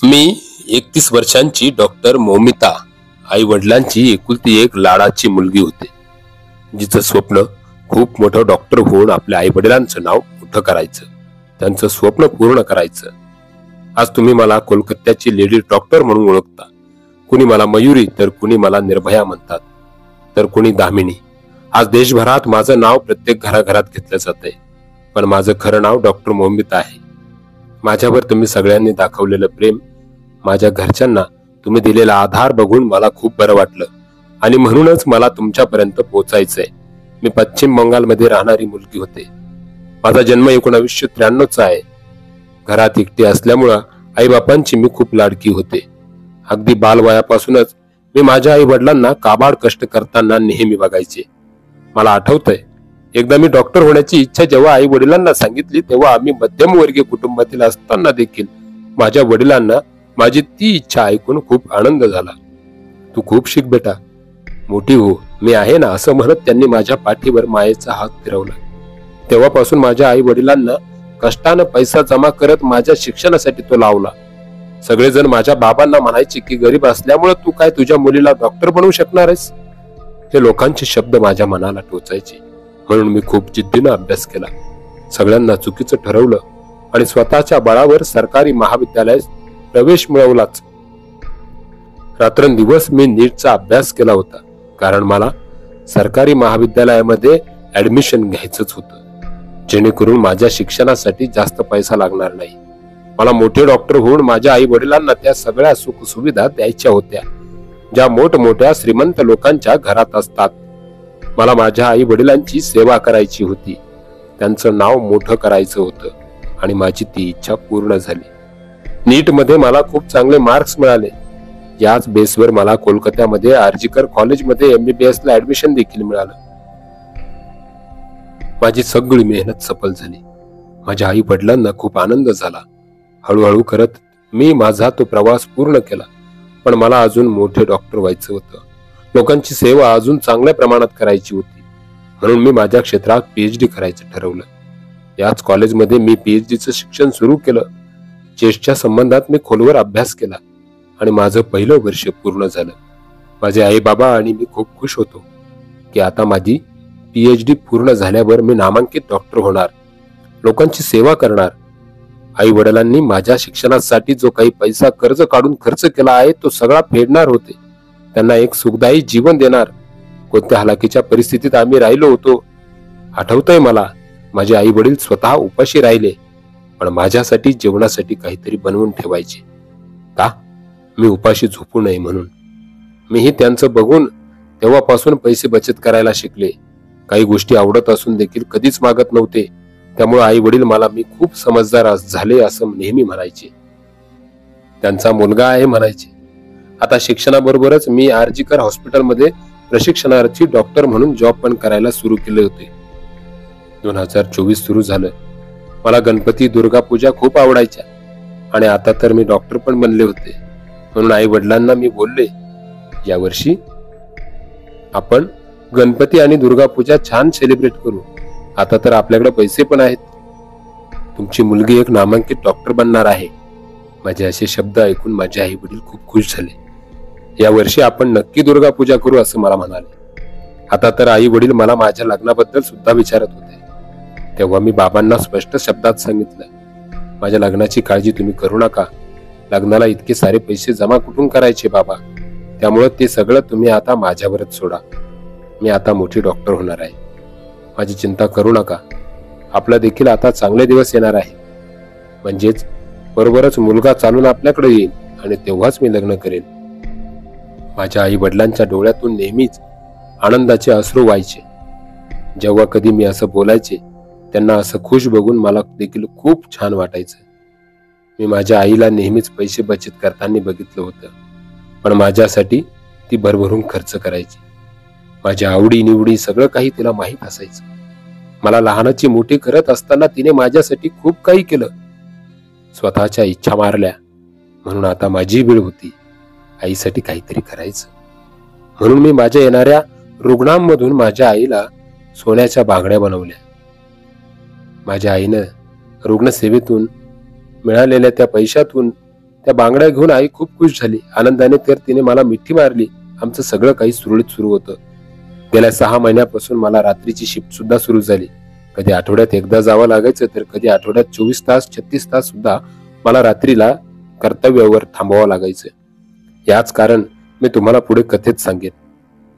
मी 31 वर्षांची डॉक्टर मौमिता आई वडिलांची एकुलती एक लाडाची मुलगी होते, जिचं स्वप्न खूप मोठं डॉक्टर होऊन आपल्या आई वडिलांचं नाव मोठं करायचं, त्यांचं स्वप्न पूर्ण करायचं. आज तुम्ही मला कोलकात्याची लेडी डॉक्टर म्हणून ओळखता. कुणी मला मयुरी तर कुणी मला निर्भया म्हणतात, तर कुणी दामिनी. आज देशभरात माझं नाव प्रत्येक घराघरात घेतलं जातंय, पण माझं खरं नाव डॉक्टर मौमिता आहे. माझ्यावर तुम्ही सगळ्यांनी दाखवलेलं प्रेम, माझ्या घरच्यांना तुम्ही दिलेला आधार बघून मला खूप बरं वाटलं आणि म्हणूनच मला तुमच्यापर्यंत पोहोचायचंय. मी पश्चिम बंगालमध्ये राहणारी मुलगी होते. माझा जन्म 1993चा आहे. घरात एकटी असल्यामुळं आई बापांची मी खूप लाडकी होते. अगदी बालवयापासूनच मी माझ्या आई वडिलांना काबाड कष्ट करताना नेहमी बघायचे. मला आठवतंय, एकदा मी डॉक्टर होण्याची इच्छा जेव्हा आई वडिलांना सांगितली, तेव्हा आम्ही मध्यमवर्गीय कुटुंबातील असताना देखील माझ्या वडिलांना माझी ती इच्छा ऐकून खूप आनंद झाला. तू खूप शिक बेटा, मोठी हो, मी आहे ना, असं म्हणत त्यांनी माझ्या पाठीवर मायेचा हात फिरवला. तेव्हापासून माझ्या आई वडिलांना कष्टानं पैसा जमा करत माझ्या शिक्षणासाठी तो लावला. सगळेजण माझ्या बाबांना म्हणायचे की गरीब असल्यामुळे तू काय तुझ्या मुलीला डॉक्टर बनवू शकणार आहेस. हे लोकांचे शब्द माझ्या मनाला टोचायचे. म्हणून मी खूप जिद्दीनं अभ्यास केला, सगळ्यांना चुकीचं ठरवलं आणि स्वतःच्या बळावर सरकारी महाविद्यालयात प्रवेश मिळवलाच. रात्रंदिवस मी नीटचा अभ्यास केला होता, कारण मला सरकारी महाविद्यालयामध्ये ऍडमिशन घ्यायचंच होतं, जेणेकरून माझ्या शिक्षणासाठी जास्त पैसा लागणार नाही. मला मोठे डॉक्टर होऊन माझ्या आई वडिलांना त्या सगळ्या सुख सुविधा द्यायच्या होत्या, ज्या मोठमोठ्या श्रीमंत लोकांच्या घरात असतात. मला माझ्या आई वडिलांची सेवा करायची होती, त्यांचं नाव मोठं करायचं होतं आणि माझी ती इच्छा पूर्ण झाली. नीट मध्ये मला खूप चांगले मार्क्स मिळाले. याच बेसवर मला कोलकात्यामध्ये आर्जिकर कॉलेजमध्ये MBBS ला ऍडमिशन देखील मिळालं. माझी सगळी मेहनत सफल झाली. माझ्या आई वडिलांना खूप आनंद झाला. हळूहळू करत मी माझा तो प्रवास पूर्ण केला, पण मला अजून मोठे डॉक्टर व्हायचं होतं. लोकांची सेवा अजून चांगल्या प्रमाणात करायची होती. म्हणून मी माझ्या क्षेत्रात PhD करायचं ठरवलं. याच कॉलेजमध्ये मी PhDचं शिक्षण सुरू केलं. चेसच्या संबंधात मी खोलवर अभ्यास केला आणि माझं पहिलं वर्ष पूर्ण झालं. माझे आई बाबा आणि मी खूप खुश होतो की आता माझी PhD पूर्ण झाल्यावर मी नामांकित डॉक्टर होणार, लोकांची सेवा करणार. आई वडिलांनी माझ्या शिक्षणासाठी जो काही पैसा कर्ज काढून खर्च केला आहे, तो सगळा फेडणार होते. त्यांना एक सुखदायी जीवन देणार. कोणत्या हलाखीच्या परिस्थितीत आम्ही राहिलो होतो. आठवतंय मला, माझे आई वडील स्वतः उपाशी राहिले, पण माझ्यासाठी जेवणासाठी काहीतरी बनवून ठेवायचे. का? मी उपाशी झोपू नये म्हणून. मीही त्यांचं बघून तेव्हापासून पैसे बचत करायला शिकले. काही गोष्टी आवडत असून देखील कधीच मागत नव्हते. त्यामुळे आई वडील मला मी खूप समजदार झाले असं नेहमी म्हणायचे. त्यांचा मुलगा आहे म्हणायचे. आता शिक्षणाबरोबरच मी आर्जिकर हॉस्पिटलमध्ये प्रशिक्षणार्थी डॉक्टर म्हणून जॉब पण करायला सुरू केले होते. 2024 सुरू झालं. मला गणपती, दुर्गा पूजा खूप आवडायच्या आणि आता तर मी डॉक्टर पण बनले होते. म्हणून आई वडिलांना मी बोलले, यावर्षी आपण गणपती आणि दुर्गा पूजा छान सेलिब्रेट करू. आता तर आपल्याकडे पैसे पण आहेत. तुमची मुलगी एक नामांकित डॉक्टर बनणार आहे. माझे असे शब्द ऐकून माझे आई वडील खूप खुश झाले. या वर्षी आपण नक्की दुर्गा पूजा करू असं मला म्हणाले. आता तर आई वडील मला माझ्या लग्नाबद्दल सुद्धा विचारत होते. तेव्हा मी बाबांना स्पष्ट शब्दात सांगितलं, माझ्या लग्नाची काळजी तुम्ही करू नका. लग्नाला इतके सारे पैसे जमा कुठून करायचे बाबा, त्यामुळे ते सगळं तुम्ही आता माझ्यावरच सोडा. मी आता मोठी डॉक्टर होणार आहे. माझी चिंता करू नका. आपला देखील आता चांगले दिवस येणार आहे. म्हणजेच बरोबरच मुलगा चालून आपल्याकडे येईल आणि तेव्हाच मी लग्न करेन. माझ्या आई वडिलांच्या डोळ्यातून नेहमीच आनंदाचे अश्रू व्हायचे. जेव्हा कधी मी असं बोलायचे, त्यांना असं खुश बघून मला देखील खूप छान वाटायचं. मी माझ्या आईला नेहमीच पैसे बचत करताना बघितलं होतं, पण माझ्यासाठी ती भरभरून खर्च करायची. माझ्या आवडी निवडी सगळं काही तिला माहीत असायचं. मला लहानाची मोठी करत असताना तिने माझ्यासाठी खूप काही केलं. स्वतःच्या इच्छा मारल्या. म्हणून आता माझी वेळ होती आईसाठी काहीतरी करायचं. म्हणून मी माझ्या येणाऱ्या रुग्णांमधून माझ्या आईला सोन्याच्या बांगड्या बनवल्या. माझ्या आईनं रुग्णसेवेतून मिळालेल्या त्या पैशातून त्या बांगड्या घेऊन आई खूप खुश झाली. आनंदाने तर तिने मला मिठी मारली. आमचं सगळं काही सुरळीत सुरू होतं. गेल्या 6 महिन्यापासून मला रात्रीची शिफ्ट सुद्धा सुरू झाली. कधी आठवड्यात एकदा जावं लागायचं, तर कधी आठवड्यात 24 तास 36 तास सुद्धा मला रात्रीला कर्तव्यावर थांबावं लागायचं. याच कारण मी तुम्हाला पुढे कथेत सांगेन.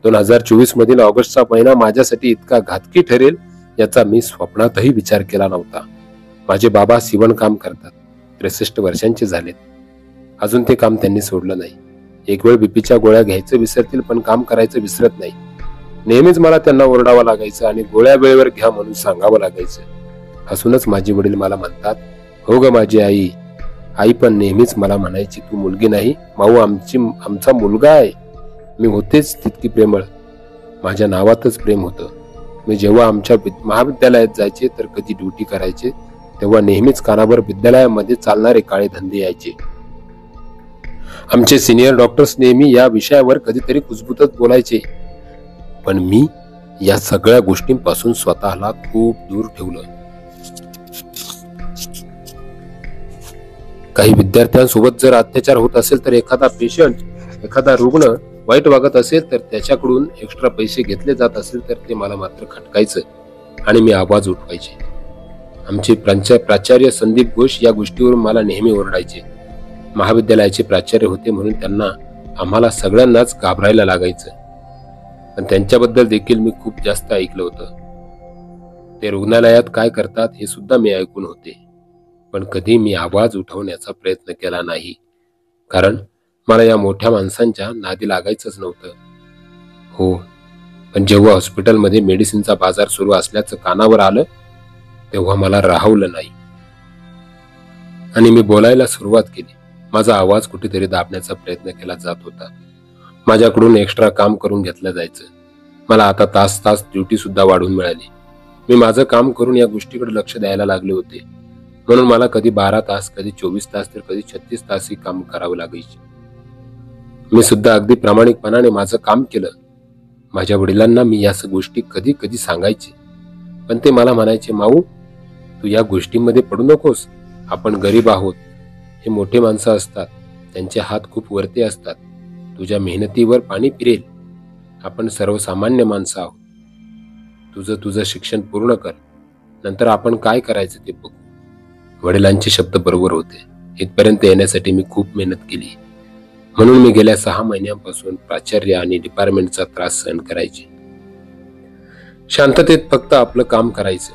2024 मधील ऑगस्टचा महिना माझ्यासाठी इतका घातकी ठरेल याचा मी स्वप्नातही विचार केला नव्हता. माझे बाबा शिवणकाम करतात. 63 वर्षांचे झालेत. अजून ते काम त्यांनी सोडलं नाही. एक वेळ बीपीच्या गोळ्या घ्यायचं विसरतील, पण काम करायचं विसरत नाही. नेहमीच मला त्यांना ओरडावं लागायचं आणि गोळ्या वेळेवर घ्या म्हणून सांगावं लागायचं. हसूनच माझे वडील मला म्हणतात, हो ग माझी आई. आई पण नेहमीच मला म्हणायची, तू मुलगी नाही माऊ, आमचा मुलगा आहे. मी होतेच तितकी प्रेमळ. माझ्या नावातच प्रेम होतं. मी जेव्हा आमच्या महाविद्यालयात जायचे, तर कधी ड्युटी करायचे, तेव्हा नेहमीच कानावर विद्यालयामध्ये चालणारे काळे धंदे यायचे. आमचे सिनियर डॉक्टर्स नेहमी या विषयावर कधीतरी कुजबुजत बोलायचे, पण मी या सगळ्या गोष्टींपासून स्वतःला खूप दूर ठेवलं. काही विद्यार्थ्यांसोबत जर अत्याचार होत असेल, तर एखादा रुग्ण वाईट वागत असेल, तर त्याच्याकडून एक्स्ट्रा पैसे घेतले जात असेल, तर ते मला मात्र खटकायचं आणि मी आवाज उठवायचे. आमचे प्राचार्य संदीप घोष या गोष्टीवरून मला नेहमी ओरडायचे. महाविद्यालयाचे प्राचार्य होते म्हणून त्यांना आम्हाला सगळ्यांनाच घाबरायला लागायचं. पण त्यांच्याबद्दल देखील मी खूप जास्त ऐकलं होतं. ते रुग्णालयात काय करतात हे सुद्धा मी ऐकून होते, पण कधी मी आवाज उठवण्याचा प्रयत्न केला नाही, कारण मला या मोठ्या माणसांच्या नादी लागायचंच नव्हतं. हो, पण जेव्हा हॉस्पिटलमध्ये मेडिसिनचा बाजार सुरू असल्याचं कानावर आलं, तेव्हा मला राहवलं नाही आणि मी बोलायला सुरुवात केली. माझा आवाज कुठेतरी दाबण्याचा प्रयत्न केला जात होता. माझ्याकडून एक्स्ट्रा काम करून घेतलं जायचं. मला आता तास ड्युटी सुद्धा वाढून मिळाली. मी माझं काम करून या गोष्टीकडे लक्ष द्यायला लागले होते, म्हणून मला कधी 12 तास, कधी 24 तास, तर कधी 36 तासही काम करावं लागायचे. मी सुद्धा अगदी प्रामाणिकपणाने माझं काम केलं. माझ्या वडिलांना मी या गोष्टी कधी कधी सांगायचे, पण ते मला म्हणायचे, माऊ तू या गोष्टींमध्ये पडू नकोस. आपण गरीब आहोत. हे मोठे माणसं असतात, त्यांचे हात खूप वरती असतात. तुझ्या मेहनतीवर पाणी फिरेल. आपण सर्वसामान्य माणसं आहोत. तुझं शिक्षण पूर्ण कर, नंतर आपण काय करायचं ते बघू. वडिलांचे शब्द बरोबर होते. इथपर्यंत येण्यासाठी मी खूप मेहनत केली, म्हणून मी गेल्या 6 महिन्यांपासून प्राचार्य आणि डिपार्टमेंटचा त्रास सहन करायचे. शांततेत फक्त आपलं काम करायचं.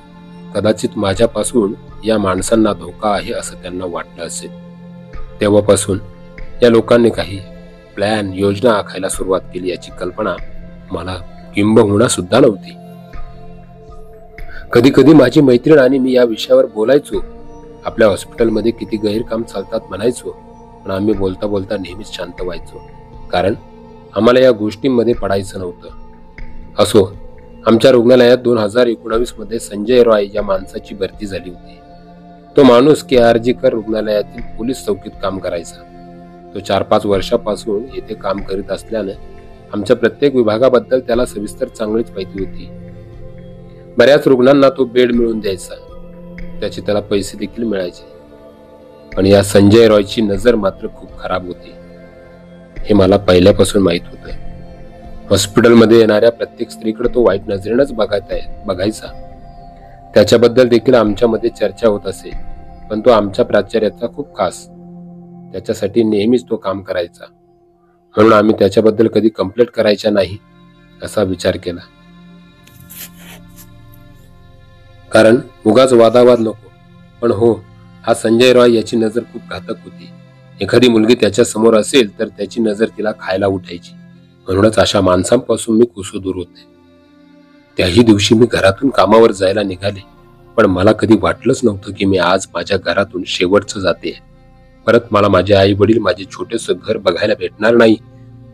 कदाचित माझ्यापासून या माणसांना धोका आहे असं त्यांना वाटलं असेल. तेव्हापासून या लोकांनी काही प्लॅन, योजना आखायला सुरुवात केली याची कल्पना मला किंबहुना सुद्धा नव्हती. कधी कधी माझी मैत्रीण आणि मी या विषयावर बोलायचो. आपल्या हॉस्पिटलमध्ये किती गैरकाम चालतात म्हणायचो, पण आम्ही बोलता बोलता नेहमीच शांत व्हायचो, कारण आम्हाला या गोष्टींमध्ये पडायचं नव्हतं. असो, आमच्या रुग्णालयात 2019 मध्ये संजय रॉय या माणसाची भरती झाली होती. तो माणूस KRG रुग्णालयातील पोलीस चौकीत काम करायचा. तो 4-5 वर्षापासून येथे काम करीत असल्याने आमच्या प्रत्येक विभागाबद्दल त्याला सविस्तर चांगलीच माहिती होती. बऱ्याच रुग्णांना तो बेड मिळवून द्यायचा. त्याचे त्याला पैसे देखील मिळायचे. पण या संजय रॉयची नजर मात्र खूप खराब होती. हे मला पहिल्यापासून माहित होतं. हॉस्पिटलमध्ये येणाऱ्या प्रत्येक स्त्रीकडे तो वाईट नजरेनंच बघायचा. त्याच्याबद्दल देखील आमच्यामध्ये चर्चा होत असे, पण तो आमच्या प्राचार्याचा खूप खास. त्याच्यासाठी नेहमीच तो काम करायचा, म्हणून आम्ही त्याच्याबद्दल कधी कंप्लेंट करायच्या नाही असा विचार केला, कारण उगाच वादावाद नको. पण हो, हा संजय रॉय याची नजर खूप घातक होती. एखादी मुलगी त्याच्या समोर असेल तर त्याची नजर तिला खायला उठायची. म्हणूनच अशा माणसांपासून मी कुसू दूर होते. त्याही दिवशी मी घरातून कामावर जायला निघाले, पण मला कधी वाटलंच नव्हतं की मी आज माझ्या घरातून शेवटचं जाते. परत मला माझे आई वडील, माझे छोटेसं घर बघायला भेटणार नाही.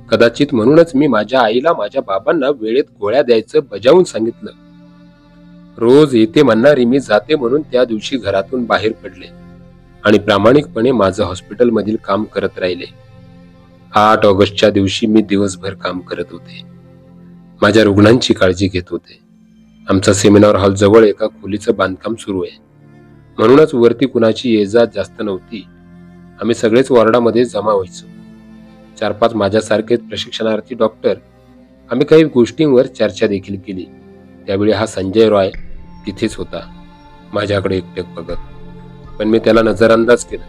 कदाचित म्हणूनच मी माझ्या आईला, माझ्या बाबांना वेळेत गोळ्या द्यायचं बजावून सांगितलं. रोज येते म्हणणारी मी जाते म्हणून त्या दिवशी घरातून बाहेर पडले आणि प्रामाणिकपणे माझं हॉस्पिटलमधील काम करत राहिले. 8 ऑगस्टच्या दिवशी मी दिवसभर काम करत होते. माझ्या रुग्णांची काळजी घेत होते. आमचा सेमिनार हॉल जवळ एका खोलीचं बांधकाम सुरू आहे, म्हणूनच वरती कुणाची ये-जा जास्त नव्हती. आम्ही सगळेच वॉर्डामध्ये जमा व्हायचो. 4-5 माझ्यासारखेच प्रशिक्षणार्थी डॉक्टर. आम्ही काही गोष्टींवर चर्चा देखील केली. त्यावेळी हा संजय रॉय तिथेच होता, माझ्याकडे एकटक बघत. पण मी त्याला नजरअंदाज केला.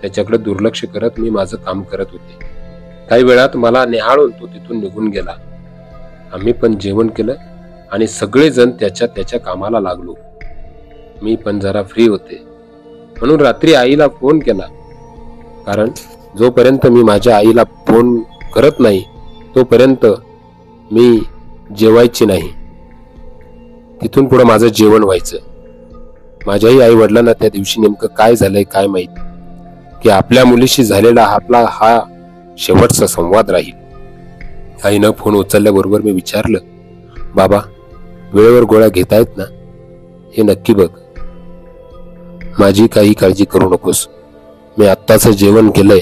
त्याच्याकडे दुर्लक्ष करत मी माझं काम करत होते. काही वेळात मला निहाळून तो तिथून निघून गेला. आम्ही पण जेवण केलं आणि सगळेजण त्याच्या कामाला लागलो. मी पण जरा फ्री होते म्हणून रात्री आईला फोन केला. कारण जोपर्यंत मी माझ्या आईला फोन करत नाही तोपर्यंत मी जेवायची नाही. तिथून पुढे माझं जेवण व्हायचं. माझ्याही आई वडिलांना त्या दिवशी नेमकं काय झालंय काय माहित, की आपल्या मुलीशी झालेला आपला हा शेवटचा संवाद राहील. आईनं फोन उचलल्याबरोबर मी विचारलं, बाबा वेळेवर गोळ्या घेतायत ना, हे नक्की बघ. माझी काही काळजी करू नकोस. मी आत्ताच जेवण केलंय.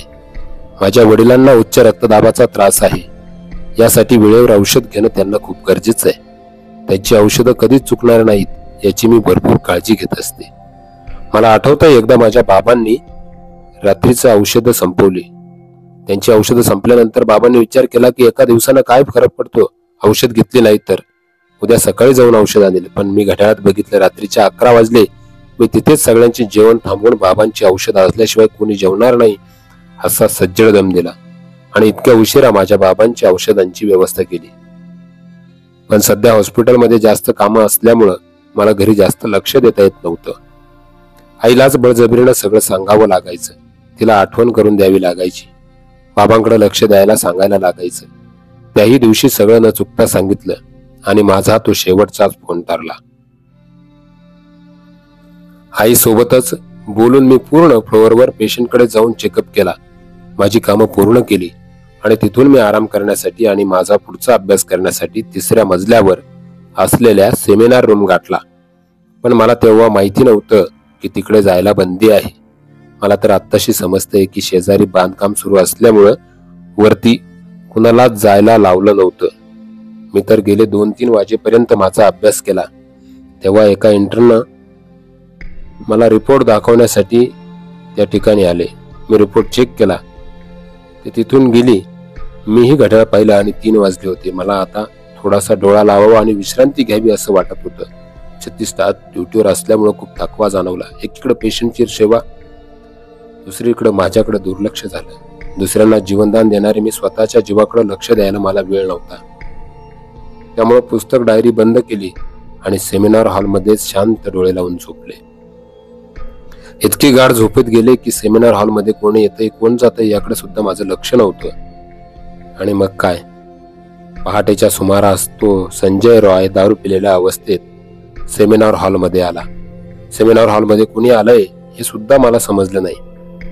माझ्या वडिलांना उच्च रक्तदाबाचा त्रास आहे. यासाठी वेळेवर औषध घेणं त्यांना खूप गरजेचं आहे. त्यांची औषधं कधीच चुकणार नाहीत याची मी भरपूर काळजी घेत असते. मला आठवतंय एकदा माझ्या बाबांनी रात्रीचं औषधं संपवली. त्यांची औषधं संपल्यानंतर बाबांनी विचार केला की एका दिवसानं काय फरक पडतो, औषध घेतली नाही तर. उद्या सकाळी जाऊन औषध आणले. पण मी घड्याळात बघितलं, रात्रीच्या 11 वाजले. मी तिथेच सगळ्यांची जेवण थांबवून बाबांची औषधं असल्याशिवाय कोणी जेवणार नाही असा सज्जड दम दिला आणि इतक्या उशिरा माझ्या बाबांची औषधांची व्यवस्था केली. पण सध्या हॉस्पिटलमध्ये जास्त कामं असल्यामुळं मला घरी जास्त लक्ष देता येत नव्हतं. आईलाच बळजबरीनं सगळं सांगावं लागायचं. तिला आठवण करून द्यावी लागायची. बाबांकडे लक्ष द्यायला सांगायला लागायचं. त्याही दिवशी सगळं न चुकता सांगितलं आणि माझा तो शेवटचाच फोन ठरला. आई सोबतच बोलून मी पूर्ण फ्लोअरवर पेशंटकडे जाऊन चेकअप केला. माझी कामं पूर्ण केली आणि तिथून मी आराम करण्यासाठी आणि माझा पुढचा अभ्यास करण्यासाठी 3ऱ्या मजल्यावर असलेल्या सेमिनार रूम गाठला. पण मला तेव्हा माहिती नव्हतं की तिकडे जायला बंदी आहे. मला तर आत्ताशी समजतंय की शेजारी बांधकाम सुरू असल्यामुळं वरती कुणालाच जायला लावलं नव्हतं. मी तर गेले 2-3 वाजेपर्यंत माझा अभ्यास केला. तेव्हा एका इंटर्न मला रिपोर्ट दाखवण्यासाठी त्या ठिकाणी आले. मी रिपोर्ट चेक केला. ते तिथून गेली. मीही घड्याळ पाहिलं आणि 3 वाजले होते. मला आता थोडासा डोळा लावावा आणि विश्रांती घ्यावी असं वाटत होतं. 36 तास ड्युटीवर असल्यामुळे खूप थकवा जाणवला. एकीकडे पेशंटची सेवा, दुसरीकडे माझ्याकडे दुर्लक्ष झालं. दुसऱ्यांना जीवनदान देणारे मी स्वतःच्या जीवाकडे लक्ष द्यायला मला वेळ नव्हता. त्यामुळे पुस्तक डायरी बंद केली आणि सेमिनार हॉलमध्ये शांत डोळे लावून झोपले. इतकी गाढ झोपेत गेले की सेमिनार हॉलमध्ये कोणी येतंय कोण जातंय याकडे सुद्धा माझं लक्ष नव्हतं. आणि मग काय, पहाटेच्या सुमारास तो संजय रॉय दारू पिलेल्या अवस्थेत सेमिनार हॉलमध्ये आला. सेमिनार हॉलमध्ये कोणी आलंय हे सुद्धा मला समजलं नाही,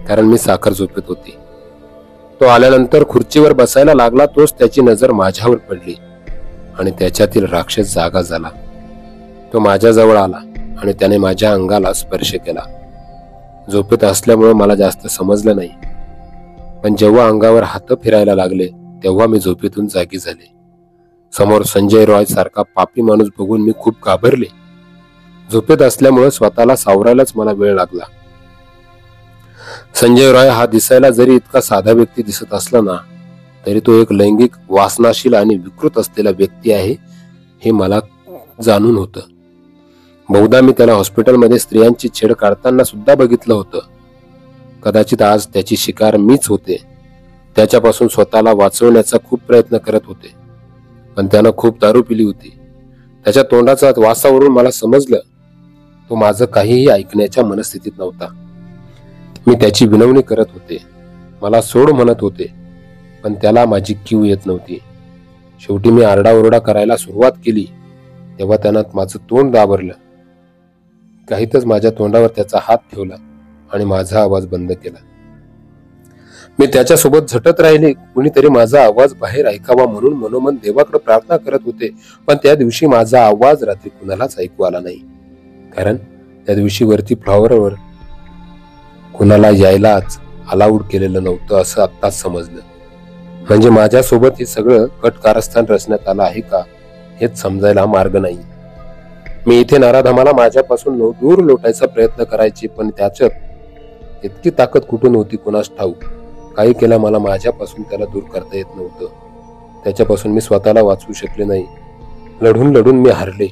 कारण मी साखर झोपेत होती. तो आल्यानंतर खुर्चीवर बसायला लागला. तोच त्याची नजर माझ्यावर पडली आणि त्याच्यातील राक्षस जागा झाला. तो माझ्याजवळ आला आणि त्याने माझ्या अंगाला स्पर्श केला. झोपेत असल्यामुळे मला जास्त समजलं नाही, पण जेव्हा अंगावर हात फिरायला लागले तेव्हा मी झोपेतून जागी झाले. समोर संजय रॉय सारखा पापी माणूस बघून मी खूप घाबरले. झोपेत असल्यामुळे स्वतःला सावरायलाच मला वेळ लागला. संजय रॉय हा दिसायला जरी इतका साधा व्यक्ती दिसत असला ना, तरी तो एक लैंगिक वासनाशील आणि विकृत असलेला व्यक्ती आहे हे मला जाणून होतं. बहुधा मी त्याला हॉस्पिटलमध्ये स्त्रियांची छेड काढताना सुद्धा बघितलं होतं. कदाचित आज त्याची शिकार मीच होते. त्याच्यापासून स्वतःला वाचवण्याचा खूप प्रयत्न करत होते, पण त्यानं खूप दारू पिली होती. त्याच्या तोंडाचा वासावरून मला समजलं तो माझं काहीही ऐकण्याच्या मनस्थितीत नव्हता. मी त्याची विनवणी करत होते, मला सोड म्हणत होते, पण त्याला माझी कीव येत नव्हती. शेवटी मी आरडाओरडा करायला सुरुवात केली तेव्हा त्यानं माझं तोंड दाबरलं. काहीतच माझ्या तोंडावर त्याचा हात ठेवला आणि माझा आवाज बंद केला. मी त्याच्यासोबत झटत राहिले. कुणीतरी माझा आवाज बाहेर ऐकावा म्हणून मनोमन देवाकडे प्रार्थना करत होते. पण त्या दिवशी माझा आवाज रात्री कुणालाच ऐकू आला नाही, कारण त्या दिवशी वरती फ्लॉवरवर कुणाला यायलाच अलाउड केलेलं नव्हतं असं आत्ताच समजलं. म्हणजे माझ्यासोबत हे सगळं कट कारस्थान रचण्यात आलं आहे का हेच समजायला मार्ग नाही. मी इथे नराधमाला माझ्यापासून दूर लोटायचा प्रयत्न करायचे, पण त्याच्यात इतकी ताकद कुठून होती कुणास ठाऊक. काही केल्या मला माझ्यापासून त्याला दूर करता येत नव्हतं. त्याच्यापासून मी स्वतःला वाचवू शकले नाही. लढून लढून मी हारले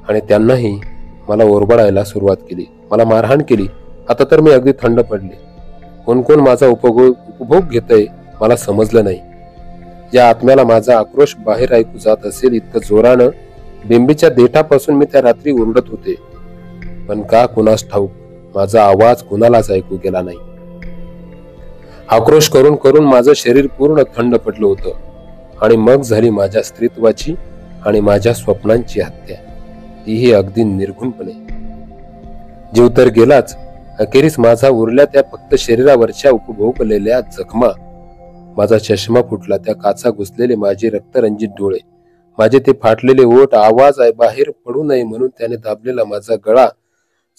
आणि त्यांनाही मला ओरबाडायला सुरुवात केली. मला मारहाण केली. आता तर मी अगदी थंड पडले. कोण कोण माझा उपभोग घेतय मला समजलं नाही. या आत्म्याला माझा आक्रोश बाहेर ऐकू जात असेल इतकं जोरानं बिंबीच्या देठापासून मी त्या रात्री ओरडत होते. पण का कुणास ठाऊक माझा आवाज कुणालाच ऐकू गेला नाही. आक्रोश करून करून माझं शरीर पूर्ण थंड पडलं होतं आणि मग झाली माझ्या स्त्रीत्वाची आणि माझ्या स्वप्नांची हत्या, तीही अगदी निर्घुणपणे. जीव तर गेलाच, अखेरीस माझा उरल्या त्या फक्त शरीरावरच्या उपभोगलेल्या जखमा. माझा चष्मा फुटला, त्या काचा घुसलेले माझे रक्तरंजित डोळे, माझे ते फाटलेले ओठ, आवाज बाहेर पडू नये म्हणून त्याने दाबलेला माझा गळा,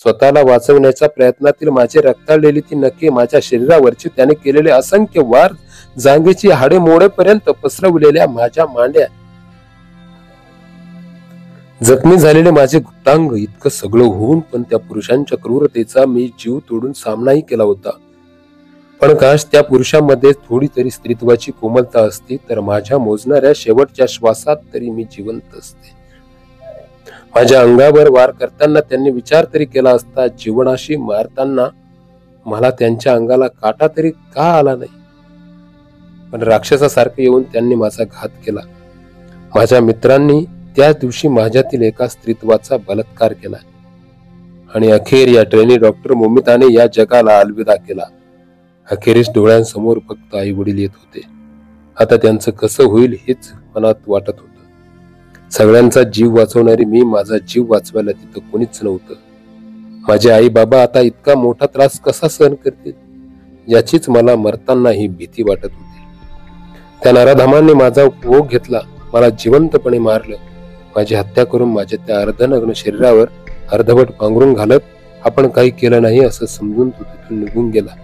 स्वतःला वाचवण्याच्या प्रयत्नातील माझे रक्ताळलेली ती नखे, माझ्या शरीरावरची त्याने केलेले असंख्य वार, जांघेची हाडे मोडेपर्यंत पसरवलेल्या माझ्या मांड्या, जखमी झालेले माझे गुप्तांग, इतकं सगळं होऊन पण त्या पुरुषांच्या क्रूरतेचा मी जीव तोडून सामनाही केला होता. पण काश त्या पुरुषांमध्ये थोडी तरी स्त्रीत्वाची कोमलता असती तर माझ्या मोजणाऱ्या शेवटच्या श्वासात तरी मी जिवंत असते. माझ्या अंगावर वार करताना त्यांनी विचार तरी केला असता, जीवनाशी मारताना मला त्यांच्या अंगाला काटा तरी का आला नाही. पण राक्षसासारखे येऊन त्यांनी माझा घात केला. माझ्या मित्रांनी त्या दिवशी माझ्यातील एका स्त्रीत्वाचा बलात्कार केला आणि अखेर या ट्रेनी डॉक्टर मोमिताने या जगाला अलविदा केला. अखेरीस डोळ्यांसमोर फक्त आई वडील येत होते. आता त्यांचं कसं होईल हेच मनात वाटत होतं. सगळ्यांचा जीव वाचवणारी मी, माझा जीव वाचवायला तिथं कोणीच नव्हतं. माझे आई बाबा आता इतका मोठा त्रास कसा सहन करतील याचीच मला मरतानाही भीती वाटत होती. त्या नराधमांनी माझा उपभोग घेतला, मला जिवंतपणे मारलं. माझी हत्या करून माझ्या त्या अर्धनग्न शरीरावर अर्धवट पांघरून घालत आपण काही केलं नाही असं समजून तो तिथून निघून गेला.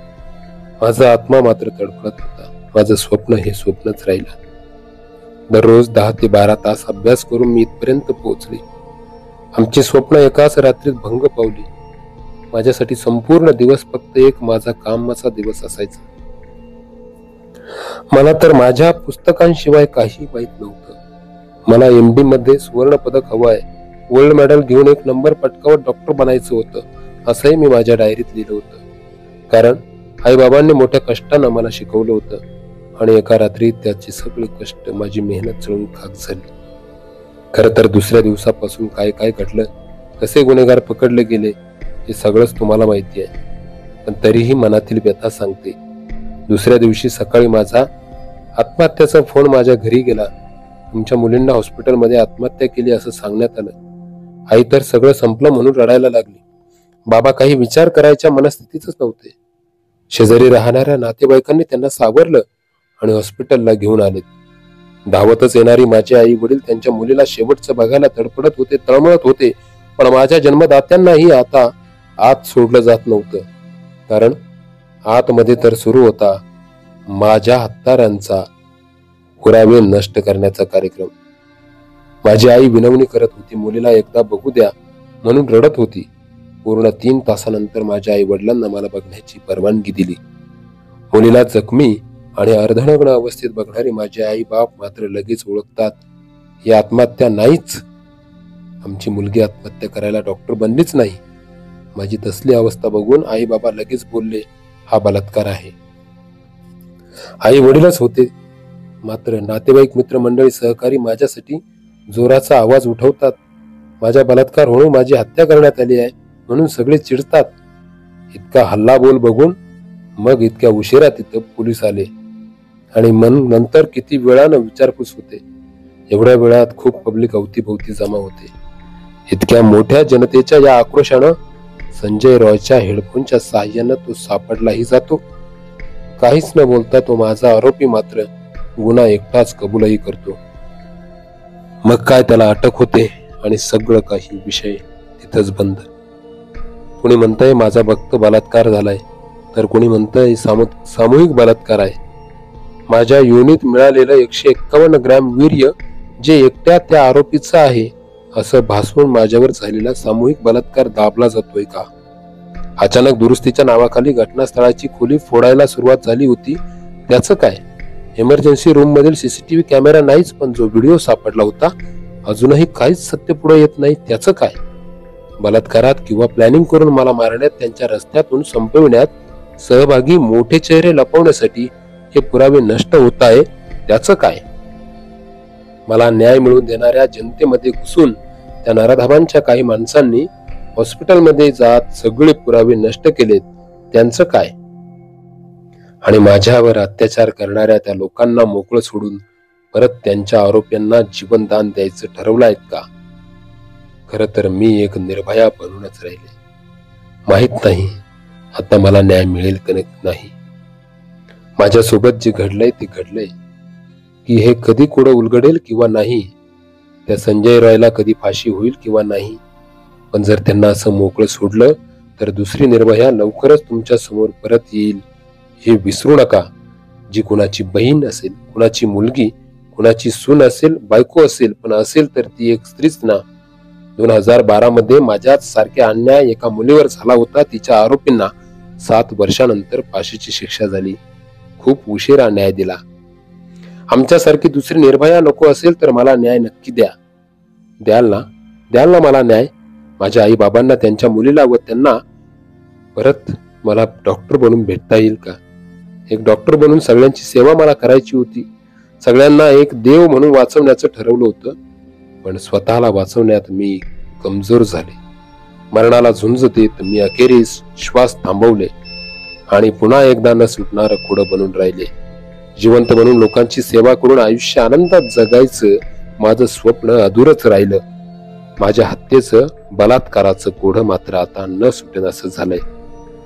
माझा आत्मा मात्र तडफडत होता. माझं स्वप्न हे स्वप्नच राहिलं. दररोज 10 ते 12 तास अभ्यास करून मी इथपर्यंत पोहोचले. आमची स्वप्न एकाच रात्रीत भंग पावली. माझ्यासाठी संपूर्ण दिवस फक्त एक माझा कामाचा दिवस असायचा. मला तर माझ्या पुस्तकांशिवाय काही माहित नव्हतं. मला MD मध्ये सुवर्ण पदक हवं आहे, गोल्ड मेडल घेऊन 1 नंबर पटकावत डॉक्टर बनायचं होतं, असंही मी माझ्या डायरीत लिहिलं होतं. कारण आई बाबांनी मोठ्या कष्टानं मला शिकवलं होतं आणि एका रात्री त्याचे सगळे कष्ट, माझी मेहनत जळून खाक झाली. खरं तर दुसऱ्या दिवसापासून काय काय घडलं, कसे गुन्हेगार पकडले गेले हे सगळंच तुम्हाला माहिती आहे. पण तरीही मनातील व्यथा सांगते. दुसऱ्या दिवशी सकाळी माझा आत्महत्याचा फोन माझ्या घरी गेला. तुमच्या मुलींना हॉस्पिटलमध्ये आत्महत्या केली असं सांगण्यात आलं. आई तर सगळं संपलं म्हणून रडायला लागली. बाबा काही विचार करायच्या मनस्थितीतच नव्हते. शेजारी राहणाऱ्या नातेवाईकांनी त्यांना सावरलं आणि हॉस्पिटलला घेऊन आले. धावतच येणारी माझे आई वडील त्यांच्या मुलीला शेवटचं बघायला तडफडत होते, तळमळत होते. पण माझ्या जन्मदात्यांनाही आता आत सोडलं जात नव्हतं. कारण आतमध्ये तर सुरू होता माझ्या हत्यारांचा पुरावे नष्ट करण्याचा कार्यक्रम. माझी आई विनवणी करत होती, मुलीला एकदा बघू द्या म्हणून रडत होती. पूर्ण 3 तासानंतर माझ्या आई वडिलांना मला बघण्याची परवानगी दिली. मुलीला जखमी आणि अर्धनग्न अवस्थेत बघणारी माझे आई बाप मात्र लगेच ओळखतात ही आत्महत्या नाहीच. आमची मुलगी आत्महत्या करायला डॉक्टर बनलीच नाही. माझी तसली अवस्था बघून आई बाबा लगेच बोलले, हा बलात्कार आहे. आई वडीलच होते, मात्र नातेवाईक मित्रमंडळी सहकारी माझ्यासाठी जोराचा आवाज उठवतात. माझा बलात्कार होऊन माझी हत्या करण्यात आली आहे म्हणून सगळे चिडतात. इतका हल्लाबोल बघून मग इतक्या उशिरा तिथं पोलीस आले आणि नंतर किती वेळानं विचारपूस होते. एवढ्या वेळात खूप पब्लिक अवतीभोवती जमा होते. इतक्या मोठ्या जनतेच्या या आक्रोशानं संजय रॉयच्या हेडफोनच्या साहाय्यानं तो सापडलाही जातो. काहीच न बोलता तो माझा आरोपी मात्र गुन्हा एकटाच कबूलही करतो. मग काय त्याला अटक होते आणि सगळं काही विषय तिथंच बंद. कोणी म्हणतंय माझा भक्त बलात्कार झालाय, तर कोणी म्हणतंय सामूहिक बलात्कार आहे. माझ्या योनीत मिळालेलं 151 ग्रॅम वीर्य जे एकट्या त्या आरोपीचं आहे असं भासवून माझ्यावर झालेला सामूहिक बलात्कार दाबला जातोय का? अचानक दुरुस्तीच्या नावाखाली घटनास्थळाची खोली फोडायला सुरुवात झाली होती, त्याचं काय? इमर्जन्सी रूम मधील सीसीटीव्ही कॅमेरा नाहीच, पण जो व्हिडिओ सापडला होता अजूनही काहीच सत्य पुढे येत नाही, त्याचं काय? बलात्कारात किंवा प्लॅनिंग करून मला मारण्यात, त्यांच्या रस्त्यातून संपविण्यात सहभागी मोठे चेहरे लपवण्यासाठी हे पुरावे नष्ट होत आहे, त्याचं काय? मला न्याय मिळवून देणाऱ्या जनतेमध्ये घुसून त्या नराधमांच्या काही माणसांनी हॉस्पिटलमध्ये जात सगळे पुरावे नष्ट केलेत, त्यांचं काय? आणि माझ्यावर अत्याचार करणाऱ्या त्या लोकांना मोकळं सोडून परत त्यांच्या आरोपींना जीवनदान द्यायचं ठरवलंय का? खरं तर मी एक निर्भया बनूनच राहिले. माहित नाही आता मला न्याय मिळेल का नाही. माझ्यासोबत जे घडलंय ते घडलंय, की हे कधी कुठं उलगडेल किंवा नाही, त्या संजय रायला कधी फाशी होईल किंवा नाही. पण जर त्यांना असं मोकळं सोडलं तर दुसरी निर्भया लवकरच तुमच्या समोर परत येईल, हे विसरू नका. जी कुणाची बहीण असेल, कुणाची मुलगी, कुणाची सून असेल, बायको असेल, पण असेल तर ती एक स्त्रीच ना. 2012 मध्ये माझ्याच सारख्या अन्याय एका मुलीवर झाला होता. तिच्या आरोपींना 7 वर्षानंतर फाशीची शिक्षा झाली. खूप उशिरा न्याय दिला. आमच्यासारखी दुसरी निर्भया नको असेल तर मला न्याय नक्की द्या. द्याल ना मला न्याय? माझ्या आई बाबांना, त्यांच्या मुलीला व त्यांना परत मला डॉक्टर बनून भेटता येईल का? एक डॉक्टर बनून सगळ्यांची सेवा मला करायची होती. सगळ्यांना एक देव म्हणून वाचवण्याचं ठरवलं होतं, पण स्वतःला वाचवण्यात मी कमजोर झाले. मरणाला झुंज देत मी अखेरीस श्वास थांबवले आणि पुन्हा एकदा न सुटणारं खोडं बनून राहिले. जिवंत बनून लोकांची सेवा करून आयुष्य आनंदात जगायचं माझं स्वप्न अधुरच राहिलं. माझ्या हत्येचं, बलात्काराचं कोढं मात्र आता न सुटेनासं झालंय.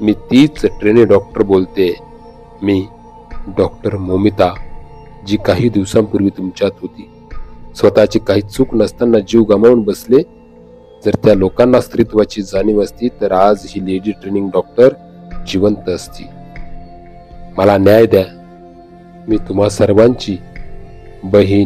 मी तीच ट्रेनी डॉक्टर बोलते. मी डॉक्टर मोमिता, जी काही दिवसांपूर्वी तुमच्यात होती. स्वतःची काही चूक नसताना जीव गमावून बसले. जर त्या लोकांना स्त्रीत्वाची जाणीव असती तर आज ही लेडी ट्रेनिंग डॉक्टर जिवंत असती. मला न्याय द्या. मी तुम्हा सर्वांची बहीण